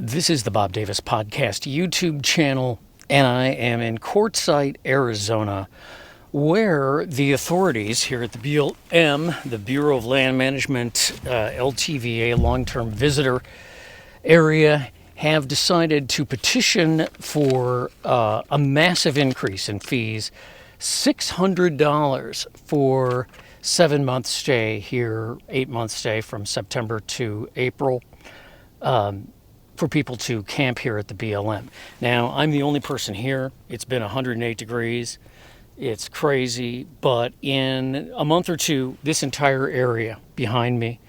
This is the Bob Davis Podcast YouTube channel, and I am in Quartzsite, Arizona, where the authorities here at the BLM, the Bureau of Land Management, LTVA, long-term visitor area, have decided to petition for a massive increase in fees, $600 for 7-month stay here, 8-month stay from September to April. For people to camp here at the BLM. Now, I'm the only person here. It's been 108 degrees. It's crazy, but in a month or two, this entire area behind me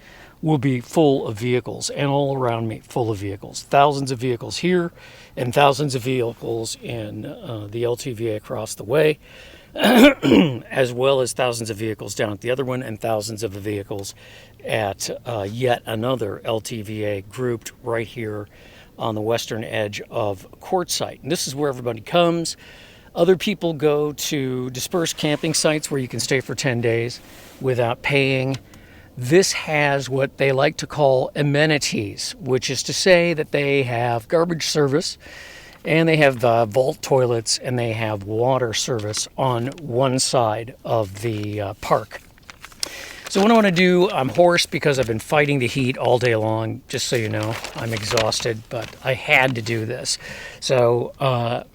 will be full of vehicles, and all around me full of vehicles. Thousands of vehicles here and thousands of vehicles in the LTVA across the way, as well as thousands of vehicles down at the other one and thousands of vehicles at yet another LTVA grouped right here on the western edge of Quartzsite. And this is where everybody comes. Other people go to dispersed camping sites where you can stay for 10 days without paying. This has what they like to call amenities, which is to say that they have garbage service, and they have vault toilets, and they have water service on one side of the park. So what I want to do, I'm hoarse because I've been fighting the heat all day long, just so you know. I'm exhausted, but I had to do this. So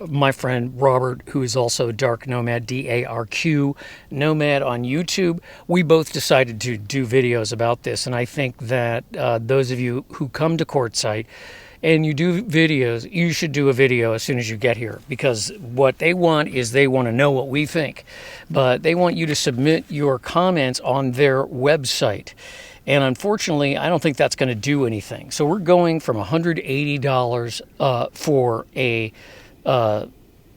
my friend Robert, who is also Dark Nomad, D-A-R-Q, Nomad on YouTube, we both decided to do videos about this. And I think that those of you who come to Quartzsite and you do videos, you should do a video as soon as you get here, because what they want is they want to know what we think, but they want you to submit your comments on their website. And unfortunately, I don't think that's going to do anything. So we're going from $180 for a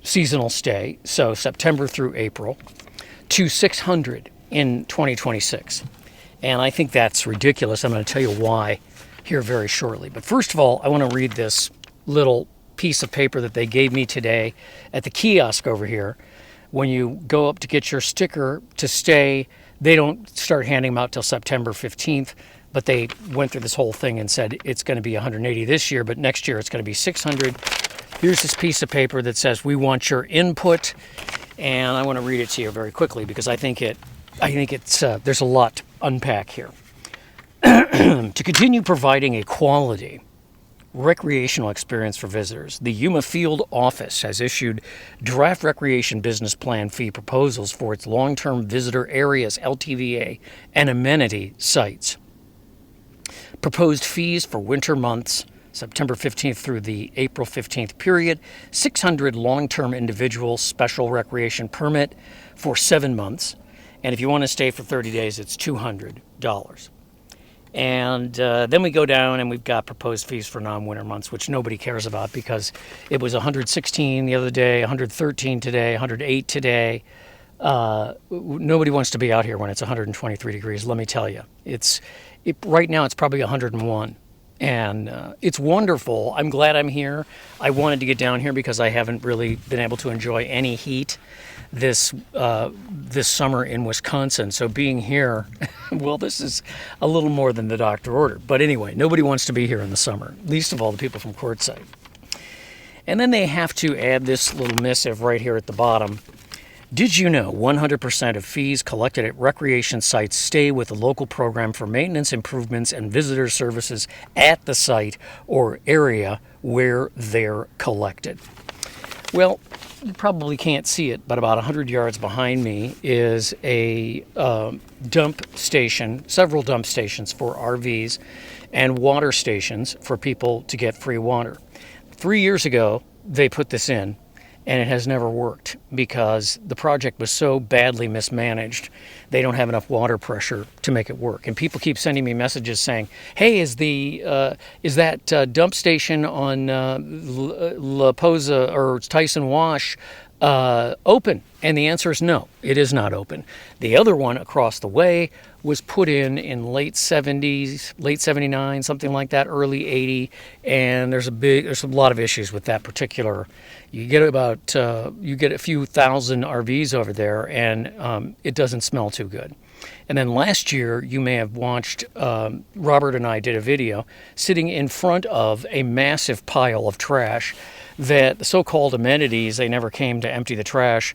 seasonal stay, so September through April, to $600 in 2026. And I think that's ridiculous. I'm going to tell you why here very shortly. But first of all, I want to read this little piece of paper that they gave me today at the kiosk over here. When you go up to get your sticker to stay, they don't start handing them out till September 15th, but they went through this whole thing and said it's going to be 180 this year, but next year it's going to be 600. Here's this piece of paper that says we want your input, and I want to read it to you very quickly because I think it's there's a lot to unpack here. To continue providing a quality recreational experience for visitors, the Yuma Field Office has issued draft recreation business plan fee proposals for its long-term visitor areas, LTVA, and amenity sites. Proposed fees for winter months, September 15th through the April 15th period, $600 long-term individual special recreation permit for 7 months, and if you want to stay for 30 days, it's $200. And then we go down and we've got proposed fees for non-winter months, which nobody cares about because it was 116 the other day, 113 today, 108 today. Nobody wants to be out here when it's 123 degrees, let me tell you. Right now it's probably 101. And it's wonderful. I'm glad I'm here. I wanted to get down here because I haven't really been able to enjoy any heat this summer in Wisconsin. So being here, well, this is a little more than the doctor ordered. But anyway, nobody wants to be here in the summer, least of all the people from Quartzsite. And then they have to add this little missive right here at the bottom. Did you know 100% of fees collected at recreation sites stay with the local program for maintenance, improvements, and visitor services at the site or area where they're collected? Well, you probably can't see it, but about 100 yards behind me is a dump station, several dump stations for RVs, and water stations for people to get free water. 3 years ago, they put this in, and it has never worked because the project was so badly mismanaged. They don't have enough water pressure to make it work. And people keep sending me messages saying, "Hey, is that dump station on La Posa or Tyson Wash open?" And the answer is no, it is not open. The other one across the way was put in late 70s, late 79, something like that, early 80, and there's a lot of issues with that particular. You get a few thousand RVs over there, and it doesn't smell too good. And then last year, you may have watched, Robert and I did a video sitting in front of a massive pile of trash that the so-called amenities, they never came to empty the trash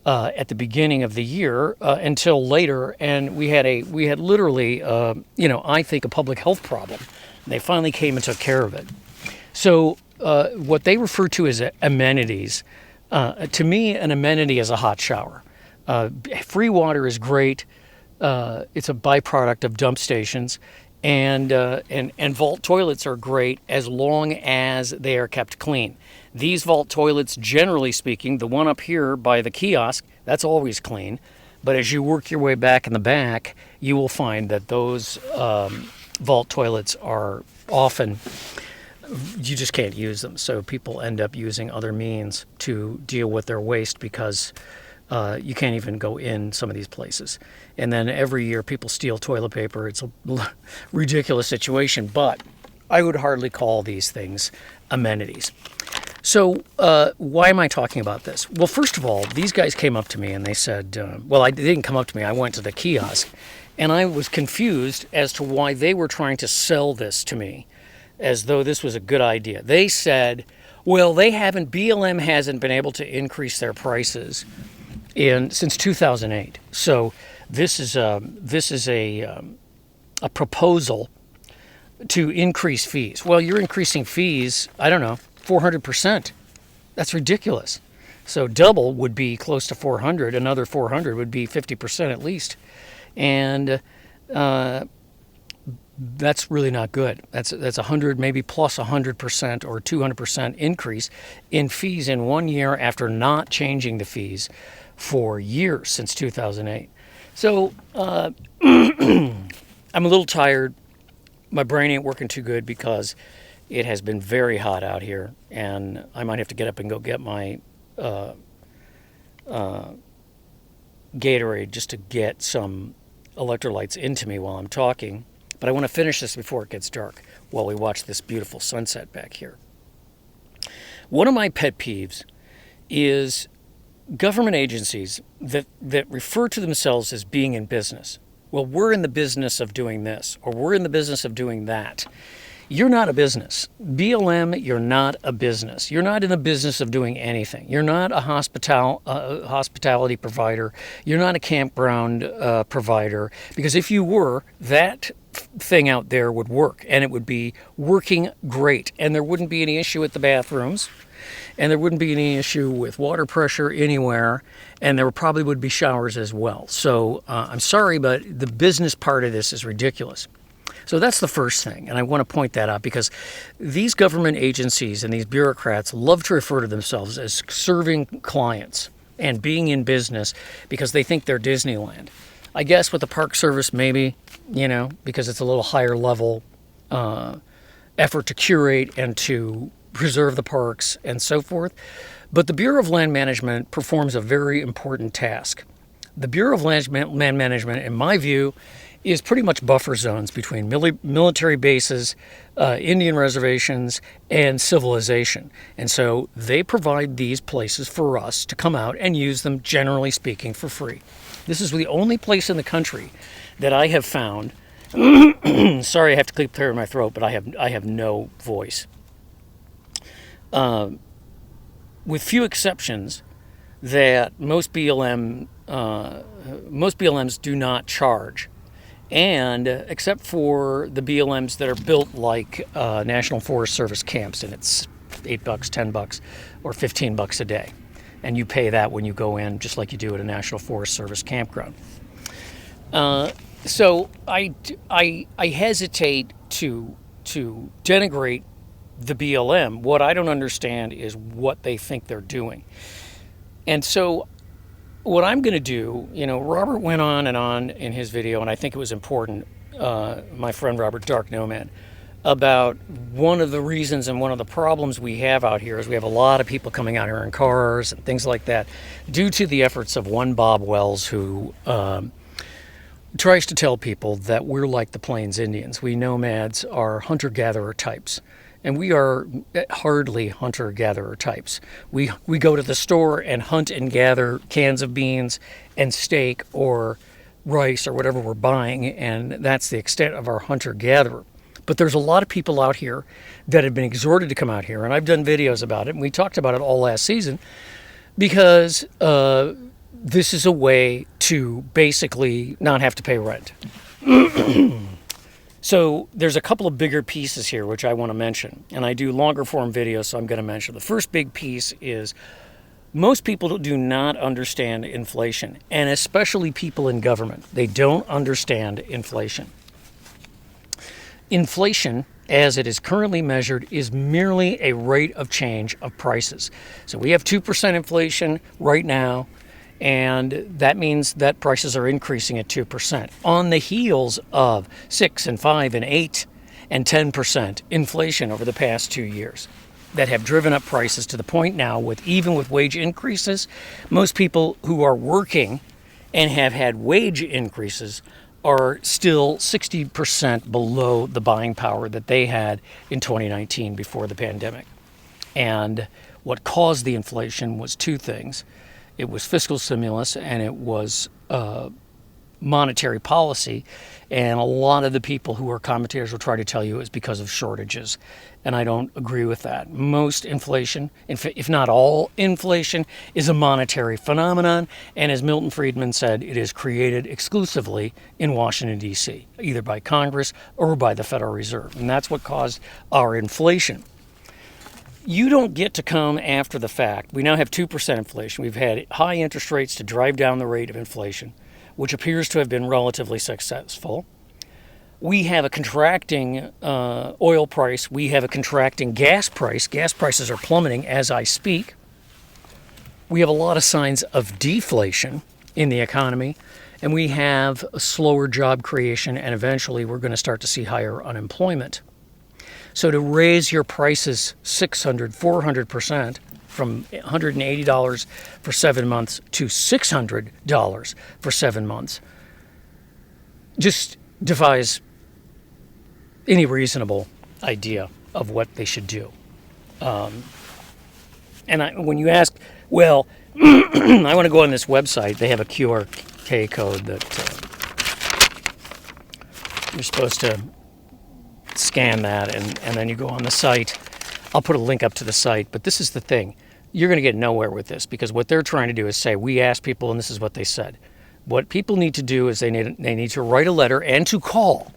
at the beginning of the year until later. And we had literally, I think a public health problem. They finally came and took care of it. So what they refer to as amenities, to me, an amenity is a hot shower. Free water is great. It's a byproduct of dump stations, and vault toilets are great as long as they are kept clean. These vault toilets, generally speaking, the one up here by the kiosk, that's always clean. But as you work your way back in the back, you will find that those vault toilets are often, you just can't use them. So people end up using other means to deal with their waste because you can't even go in some of these places. And then every year people steal toilet paper. It's a ridiculous situation, but I would hardly call these things amenities. So why am I talking about this? Well, first of all, these guys came up to me and they said, they didn't come up to me. I went to the kiosk and I was confused as to why they were trying to sell this to me as though this was a good idea. They said, well, BLM hasn't been able to increase their prices since 2008. So this is a proposal to increase fees. Well, you're increasing fees, I don't know, 400%. That's ridiculous. So double would be close to 400. Another 400 would be 50% at least. And that's really not good. That's 100, maybe plus 100% or 200% increase in fees in 1 year after not changing the fees for years since 2008. So I'm a little tired. My brain ain't working too good because it has been very hot out here, and I might have to get up and go get my Gatorade just to get some electrolytes into me while I'm talking. But I want to finish this before it gets dark while we watch this beautiful sunset back here. One of my pet peeves is government agencies that refer to themselves as being in business. Well, we're in the business of doing this, or we're in the business of doing that. You're not a business. BLM, you're not a business. You're not in the business of doing anything. You're not a hospitality provider. You're not a campground provider. Because if you were, that thing out there would work, and it would be working great. And there wouldn't be any issue with the bathrooms, and there wouldn't be any issue with water pressure anywhere, and there probably would be showers as well. So I'm sorry, but the business part of this is ridiculous. So that's the first thing, and I want to point that out because these government agencies and these bureaucrats love to refer to themselves as serving clients and being in business because they think they're Disneyland. I guess with the Park Service, maybe, because it's a little higher level effort to curate and to preserve the parks and so forth. But the Bureau of Land Management performs a very important task. The Bureau of Land Management, in my view, is pretty much buffer zones between military bases, Indian reservations, and civilization. And so they provide these places for us to come out and use them, generally speaking, for free. This is the only place in the country that I have found, sorry, I have to clear my throat, but I have no voice. With few exceptions, that most BLMs do not charge. And except for the BLMs that are built like National Forest Service camps, and it's $8, $10, or $15 a day. And you pay that when you go in, just like you do at a National Forest Service campground. So I hesitate to denigrate the BLM. What I don't understand is what they think they're doing. And so what I'm going to do, Robert went on and on in his video, and I think it was important, my friend Robert, Dark Nomad, about one of the reasons and one of the problems we have out here is we have a lot of people coming out here in cars and things like that due to the efforts of one Bob Wells who tries to tell people that we're like the Plains Indians. We nomads are hunter-gatherer types. And we are hardly hunter-gatherer types. We go to the store and hunt and gather cans of beans and steak or rice or whatever we're buying, and that's the extent of our hunter-gatherer. But there's a lot of people out here that have been exhorted to come out here, and I've done videos about it, and we talked about it all last season, because this is a way to basically not have to pay rent. So there's a couple of bigger pieces here which I want to mention, and I do longer form videos, so I'm going to mention. The first big piece is most people do not understand inflation, and especially people in government. They don't understand inflation. Inflation, as it is currently measured, is merely a rate of change of prices. So we have 2% inflation right now, and that means that prices are increasing at 2% on the heels of 6 and 5 and 8 and 10% inflation over the past 2 years that have driven up prices to the point now, even with wage increases, most people who are working and have had wage increases are still 60% below the buying power that they had in 2019 before the pandemic. And what caused the inflation was two things. It was fiscal stimulus, and it was monetary policy. And a lot of the people who are commentators will try to tell you it's because of shortages. And I don't agree with that. Most inflation, if not all inflation, is a monetary phenomenon. And as Milton Friedman said, it is created exclusively in Washington, D.C., either by Congress or by the Federal Reserve. And that's what caused our inflation. You don't get to come after the fact. We now have 2% inflation. We've had high interest rates to drive down the rate of inflation, which appears to have been relatively successful. We have a contracting oil price. We have a contracting gas price. Gas prices are plummeting as I speak. We have a lot of signs of deflation in the economy, and we have a slower job creation, and eventually we're going to start to see higher unemployment. So to raise your prices 600, 400%, from $180 for 7 months to $600 for 7 months, just defies any reasonable idea of what they should do. When you ask, well, I want to go on this website, they have a QR code that you're supposed to scan that, and then you go on the site. I'll put a link up to the site, but this is the thing. You're going to get nowhere with this, because what they're trying to do is say, we asked people, and this is what they said. What people need to do is they need to write a letter and to call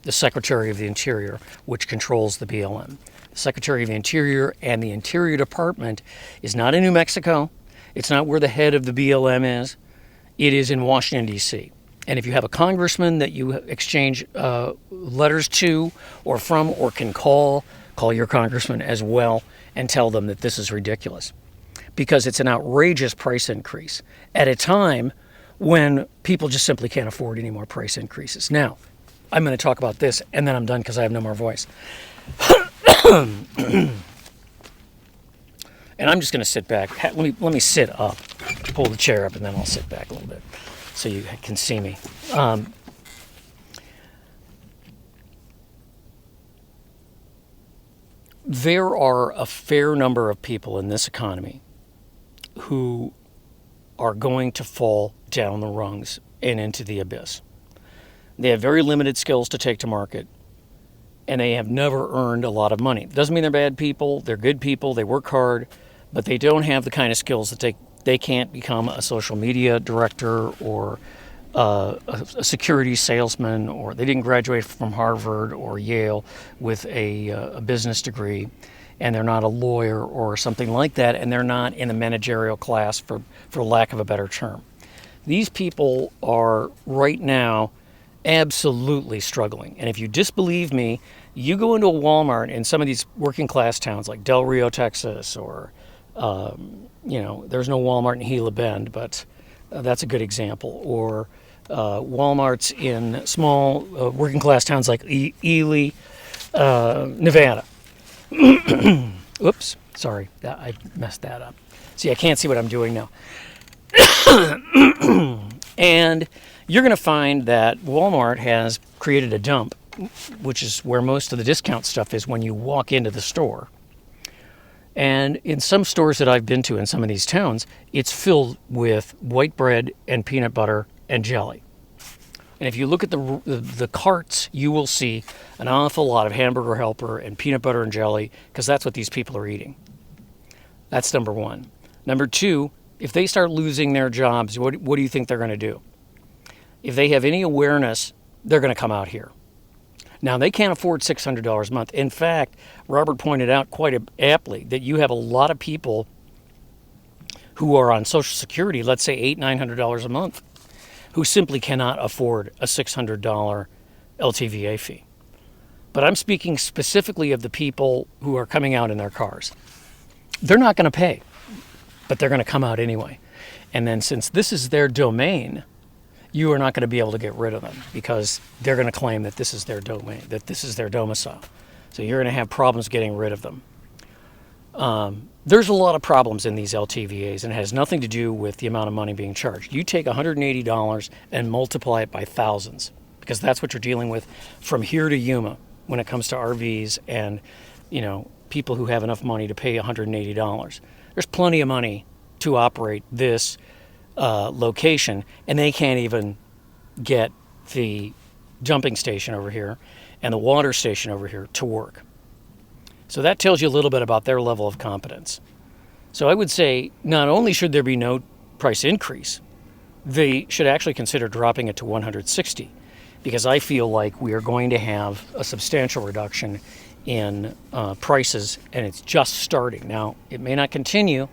the Secretary of the Interior, which controls the BLM. The Secretary of the Interior and the Interior Department is not in New Mexico. It's not where the head of the BLM is. It is in Washington, D.C. And if you have a congressman that you exchange letters to or from, or can call your congressman as well and tell them that this is ridiculous, because it's an outrageous price increase at a time when people just simply can't afford any more price increases. Now, I'm going to talk about this, and then I'm done because I have no more voice. And I'm just going to sit back. Let me sit up, pull the chair up, and then I'll sit back a little bit so you can see me. There are a fair number of people in this economy who are going to fall down the rungs and into the abyss. They have very limited skills to take to market, and they have never earned a lot of money. Doesn't mean they're bad people. They're good people. They work hard, but they don't have the kind of skills that they can't become a social media director or a security salesman, or they didn't graduate from Harvard or Yale with a business degree, and they're not a lawyer or something like that, and they're not in the managerial class, for lack of a better term. These people are right now absolutely struggling. And if you disbelieve me, you go into a Walmart in some of these working class towns like Del Rio, Texas, or there's no Walmart in Gila Bend, but that's a good example. Or Walmarts in small working class towns like Ely, Nevada. Oops, sorry, I messed that up. See, I can't see what I'm doing now. And you're going to find that Walmart has created a dump, which is where most of the discount stuff is when you walk into the store. And in some stores that I've been to in some of these towns, it's filled with white bread and peanut butter and jelly. And if you look at the carts, you will see an awful lot of hamburger helper and peanut butter and jelly, because that's what these people are eating. That's number one. Number two, if they start losing their jobs, what do you think they're going to do? If they have any awareness, they're going to come out here. Now, they can't afford $600 a month. In fact, Robert pointed out quite aptly that you have a lot of people who are on Social Security, let's say $800, $900 a month, who simply cannot afford a $600 LTVA fee. But I'm speaking specifically of the people who are coming out in their cars. They're not going to pay, but they're going to come out anyway. And then since this is their domain, you are not going to be able to get rid of them, because they're going to claim that this is their domain, that this is their domicile. So you're going to have problems getting rid of them. There's a lot of problems in these LTVAs, and it has nothing to do with the amount of money being charged. You take $180 and multiply it by thousands, because that's what you're dealing with from here to Yuma when it comes to RVs and, people who have enough money to pay $180. There's plenty of money to operate this location, and they can't even get the jumping station over here and the water station over here to work. So that tells you a little bit about their level of competence. So I would say not only should there be no price increase, they should actually consider dropping it to $160, because I feel like we are going to have a substantial reduction in prices, and it's just starting. Now, it may not continue,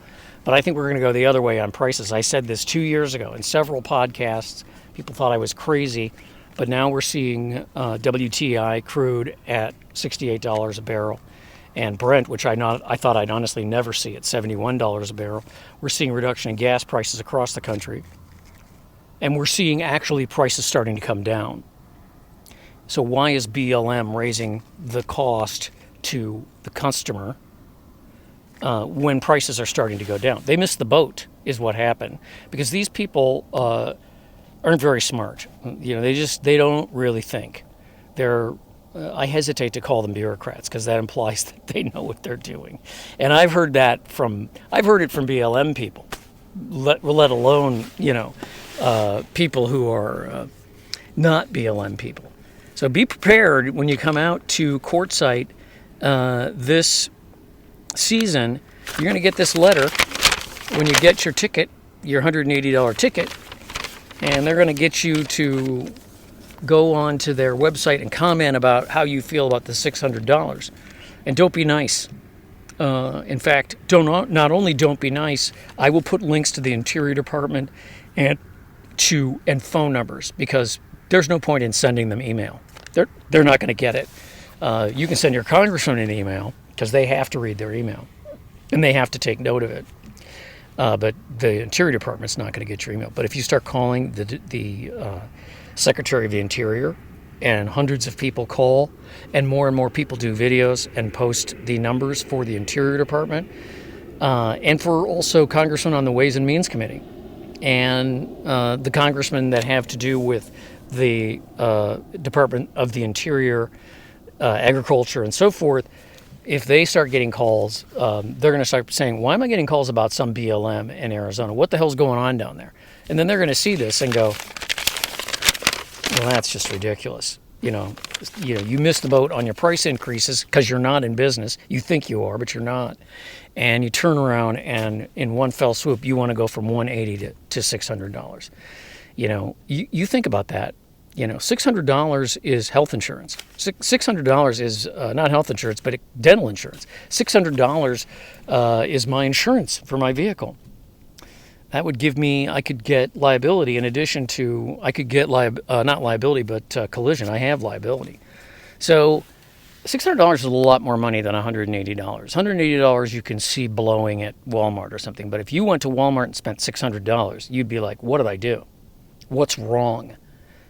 but I think we're going to go the other way on prices. I said this 2 years ago in several podcasts. People thought I was crazy, but now we're seeing WTI crude at $68 a barrel. And Brent, which I thought I'd honestly never see, at $71 a barrel. We're seeing a reduction in gas prices across the country. And we're seeing actually prices starting to come down. So why is BLM raising the cost to the customer when prices are starting to go down? They missed the boat, is what happened. Because these people aren't very smart. They don't really think. I hesitate to call them bureaucrats, because that implies that they know what they're doing. And I've heard it from BLM people, let alone, people who are not BLM people. So be prepared when you come out to Quartzsite this season. You're going to get this letter when you get your ticket, your $180 ticket, and they're going to get you to go on to their website and comment about how you feel about the $600. And don't be nice. In fact, not only don't be nice, I will put links to the Interior Department and phone numbers, because there's no point in sending them email. They're not going to get it. You can send your congressman an email, because they have to read their email and they have to take note of it. But the Interior Department's not going to get your email. But if you start calling the Secretary of the Interior, and hundreds of people call, and more people do videos and post the numbers for the Interior Department, and for also congressmen on the Ways and Means Committee, and the congressmen that have to do with the Department of the Interior, Agriculture, and so forth. If they start getting calls, they're going to start saying, why am I getting calls about some BLM in Arizona? What the hell's going on down there? And then they're going to see this and go, well, that's just ridiculous. You missed the boat on your price increases because you're not in business. You think you are, but you're not. And you turn around and in one fell swoop, you want to go from $180 to $600. You think about that. $600 is health insurance. $600 is not health insurance, but dental insurance. $600 is my insurance for my vehicle. That would give me, I could get liability in addition to, I could get not liability, but collision. I have liability. So $600 is a lot more money than $180. $180 you can see blowing at Walmart or something. But if you went to Walmart and spent $600, you'd be like, what did I do? What's wrong?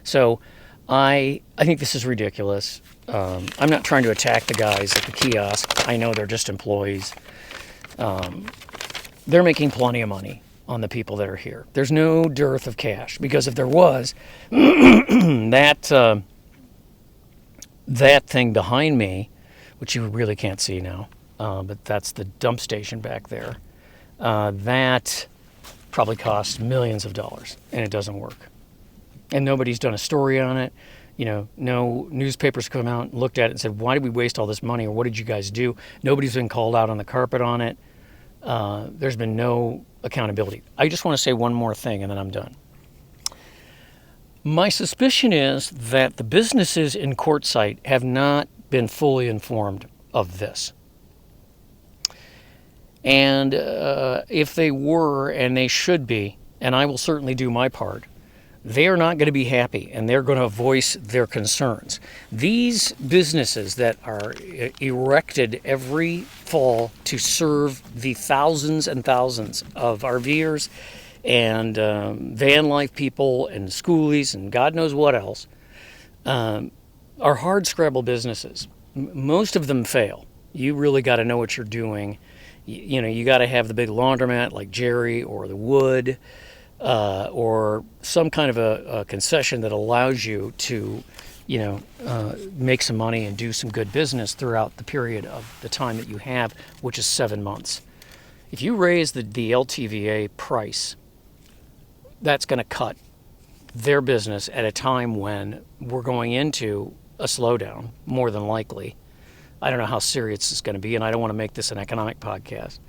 So I think this is ridiculous. I'm not trying to attack the guys at the kiosk. I know they're just employees. They're making plenty of money on the people that are here. There's no dearth of cash, because if there was, that thing behind me, which you really can't see now, but that's the dump station back there, that probably costs millions of dollars, and it doesn't work. And nobody's done a story on it. No newspapers come out and looked at it and said, why did we waste all this money, or what did you guys do? Nobody's been called out on the carpet on it. There's been no accountability. I just want to say one more thing and then I'm done. My suspicion is that the businesses in Quartzsite have not been fully informed of this. And if they were, and they should be, and I will certainly do my part, they are not going to be happy, and they're going to voice their concerns. These businesses that are erected every fall to serve the thousands and thousands of RVers and van life people and schoolies and God knows what else are hard scrabble businesses. Most of them fail. You really got to know what you're doing. You got to have the big laundromat like Jerry, or the Wood, or some kind of a concession that allows you to, make some money and do some good business throughout the period of the time that you have, which is 7 months. If you raise the LTVA price, that's going to cut their business at a time when we're going into a slowdown, more than likely. I don't know how serious it's going to be, and I don't want to make this an economic podcast.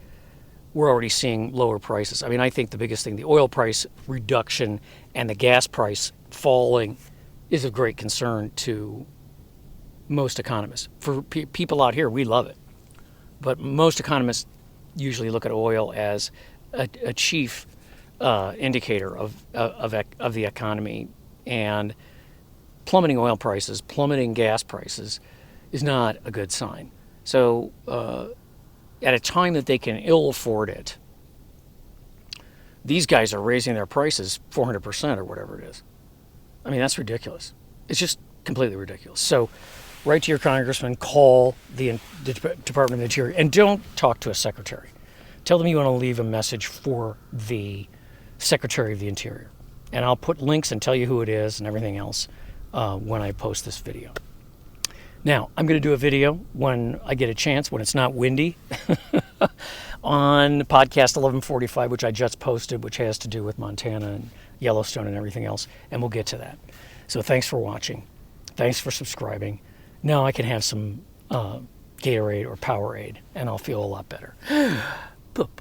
We're already seeing lower prices. I mean, I think the biggest thing, the oil price reduction and the gas price falling, is of great concern to most economists. For people out here, we love it. But most economists usually look at oil as a chief indicator of the economy. And plummeting oil prices, plummeting gas prices is not a good sign. So at a time that they can ill afford it, these guys are raising their prices 400% or whatever it is. I mean, that's ridiculous. It's just completely ridiculous. So write to your congressman, call the Department of the Interior, and don't talk to a secretary. Tell them you want to leave a message for the Secretary of the Interior. And I'll put links and tell you who it is and everything else when I post this video. Now, I'm going to do a video when I get a chance, when it's not windy, on podcast 1145, which I just posted, which has to do with Montana and Yellowstone and everything else, and we'll get to that. So thanks for watching. Thanks for subscribing. Now I can have some Gatorade or Powerade, and I'll feel a lot better. Boop.